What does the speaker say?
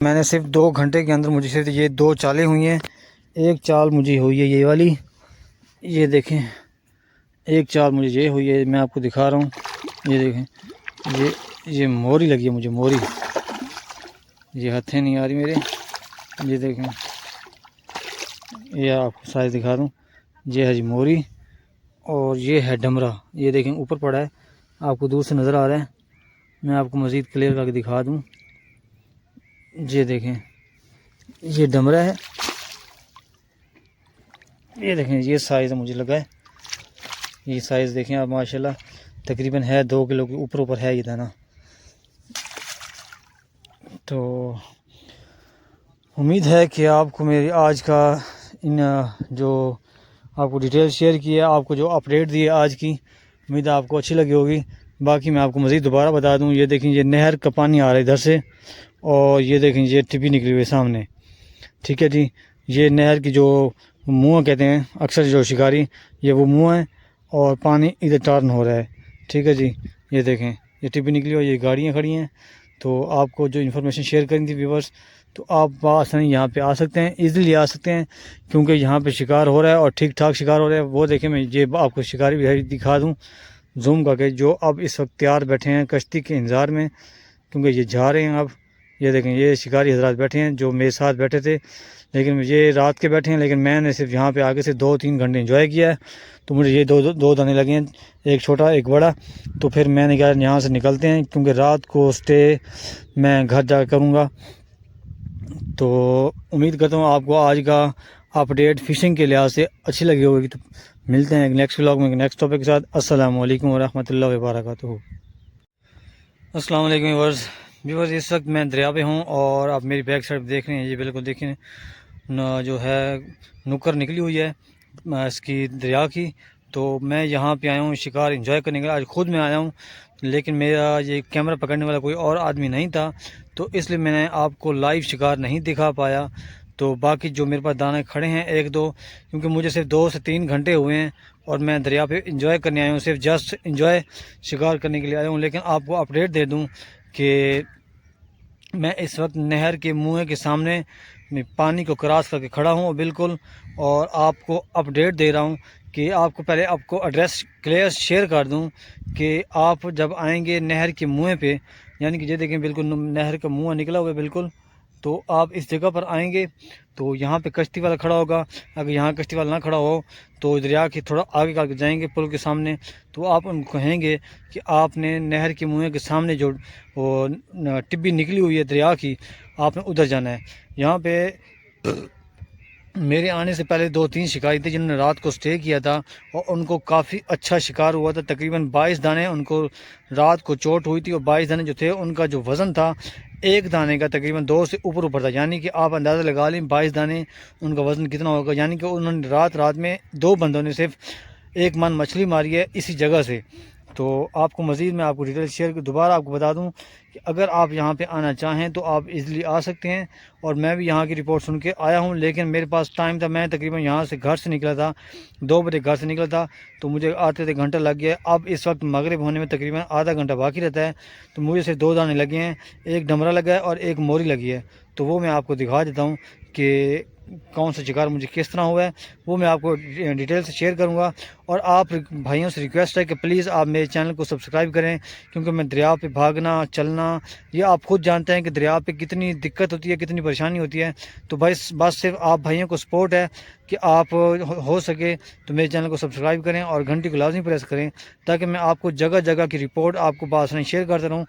मैंने सिर्फ 2 घंटे के अंदर मुझे सिर्फ ये 2 चालें हुई हैं। एक चाल मुझे हुई है ये वाली, ये देखें। एक चाल मुझे ये हुई है, मैं आपको दिखा रहा हूँ। ये देखें, ये मोरी लगी है मुझे, मोरी। ये हथें नहीं आ रही मेरे। ये देखें, ये आपको साइज दिखा दूँ। ये है जी मोरी, और ये है डमरा। ये देखें ऊपर पड़ा है, आपको दूर से नज़र आ रहा है। मैं आपको मज़ीद क्लियर करके दिखा दूँ। ये देखें, ये डमरा है। ये देखें, ये साइज़ मुझे लगा है। ये साइज़ देखें आप, माशाल्लाह तकरीबन है 2 किलो के ऊपर है ये दाना। तो उम्मीद है कि आपको मेरी आज का इन जो आपको डिटेल शेयर की है, आपको जो अपडेट दी है आज की, उम्मीद है आपको अच्छी लगी होगी। बाकी मैं आपको मज़ीद दोबारा बता दूं, ये देखें, ये नहर का पानी आ रहा है इधर से, और ये देखें ये टिब्बी निकली हुई है सामने। ठीक है जी, ये नहर की जो मुँह कहते हैं अक्सर जो शिकारी, ये वो मुँह है, और पानी इधर टर्न हो रहा है। ठीक है जी, ये देखें, ये टिब्बी निकली हुई, ये गाड़ियाँ खड़ी हैं। तो आपको जो इन्फॉर्मेशन शेयर करनी थी व्यूवर्स, तो आप आसानी यहाँ पे आ सकते हैं, इजीली आ सकते हैं, क्योंकि यहाँ पे शिकार हो रहा है और ठीक ठाक शिकार हो रहा है। वो देखें, मैं ये आपको शिकारी भी दिखा दूँ जूम करके, जो अब इस वक्त तैयार बैठे हैं कश्ती के इंतज़ार में, क्योंकि ये जा रहे हैं अब। ये देखें, ये शिकारी हजरात बैठे हैं जो मेरे साथ बैठे थे, लेकिन ये रात के बैठे हैं, लेकिन मैंने सिर्फ यहाँ पे आके से 2-3 घंटे एंजॉय किया है। तो मुझे ये दो दाने लगे हैं, एक छोटा एक बड़ा। तो फिर मैंने कहा यहाँ से निकलते हैं, क्योंकि रात को स्टे मैं घर जा करूँगा। तो उम्मीद करता हूँ आपको आज का अपडेट फ़िशिंग के लिहाज से अच्छी लगी होगी। तो मिलते हैं एक नेक्स्ट व्लॉग में, नेक्स्ट टॉपिक के साथ। अस्सलाम वालेकुम वरहमतुल्लाहि वबरकातुहू। अस्सलाम वालेकुम व्यूअर्स, इस वक्त मैं दरिया पे हूँ, और आप मेरी बैक साइड देख रहे हैं। ये बिल्कुल देखें जो है नुक्कर निकली हुई है इसकी दरिया की। तो मैं यहाँ पे आया हूँ शिकार एंजॉय करने के लिए। आज खुद मैं आया हूँ, लेकिन मेरा ये कैमरा पकड़ने वाला कोई और आदमी नहीं था, तो इसलिए मैंने आपको लाइव शिकार नहीं दिखा पाया। तो बाकी जो मेरे पास दाने खड़े हैं 1-2, क्योंकि मुझे सिर्फ 2 से 3 घंटे हुए हैं, और मैं दरिया पे एंजॉय करने आया हूँ, सिर्फ जस्ट एंजॉय शिकार करने के लिए आया हूँ। लेकिन आपको अपडेट दे दूँ कि मैं इस वक्त नहर के मुँह के सामने मैं पानी को क्रॉस करके खड़ा हूँ बिल्कुल, और आपको अपडेट दे रहा हूँ कि आपको पहले आपको एड्रेस क्लियर शेयर कर दूँ कि आप जब आएंगे नहर के मुँह पे, यानी कि ये देखें बिल्कुल नहर का मुँह निकला हुआ है बिल्कुल। तो आप इस जगह पर आएंगे तो यहाँ पे कश्ती वाला खड़ा होगा। अगर यहाँ कश्ती वाला ना खड़ा हो तो दरिया के थोड़ा आगे करके जाएंगे पुल के सामने, तो आप उनको कहेंगे कि आपने नहर के मुँह के सामने जो वो टिब्बी निकली हुई है दरिया की, आपने उधर जाना है। यहाँ पे मेरे आने से पहले 2-3 शिकारी थे जिन्होंने रात को स्टे किया था, और उनको काफ़ी अच्छा शिकार हुआ था। तकरीबन 22 दाने उनको रात को चोट हुई थी, और 22 दाने जो थे उनका जो वज़न था एक दाने का तकरीबन 2 से ऊपर था। यानी कि आप अंदाज़ा लगा लें 22 दाने उनका वज़न कितना होगा। यानी कि उन्होंने रात में 2 बंदों ने सिर्फ 1 मन मछली मारी है इसी जगह से। तो आपको मज़ीद मैं आपको डिटेल शेयर दोबारा आपको बता दूं कि अगर आप यहाँ पे आना चाहें तो आप इजीली आ सकते हैं। और मैं भी यहाँ की रिपोर्ट सुन के आया हूँ, लेकिन मेरे पास टाइम था, मैं तकरीबन यहाँ से घर से निकला था 2 बजे घर से निकला था, तो मुझे आते घंटा लग गया। अब इस वक्त मगरिब होने में तकरीबन आधा घंटा बाकी रहता है। तो मुझे सिर्फ 2 दाने लगे हैं, एक डमरा लगा है और एक मोरी लगी है। तो वो मैं आपको दिखा देता हूँ कि कौन सा शिकार मुझे किस तरह हुआ है, वो मैं आपको डिटेल से शेयर करूंगा। और आप भाइयों से रिक्वेस्ट है कि प्लीज़ आप मेरे चैनल को सब्सक्राइब करें, क्योंकि मैं दरिया पे भागना चलना, ये आप खुद जानते हैं कि दरिया पे कितनी दिक्कत होती है, कितनी परेशानी होती है। तो बस सिर्फ आप भाइयों को सपोर्ट है कि आप हो सके तो मेरे चैनल को सब्सक्राइब करें और घंटी को लाजमी प्रेस करें, ताकि मैं आपको जगह जगह की रिपोर्ट आपको बासानी शेयर करता रहूँ।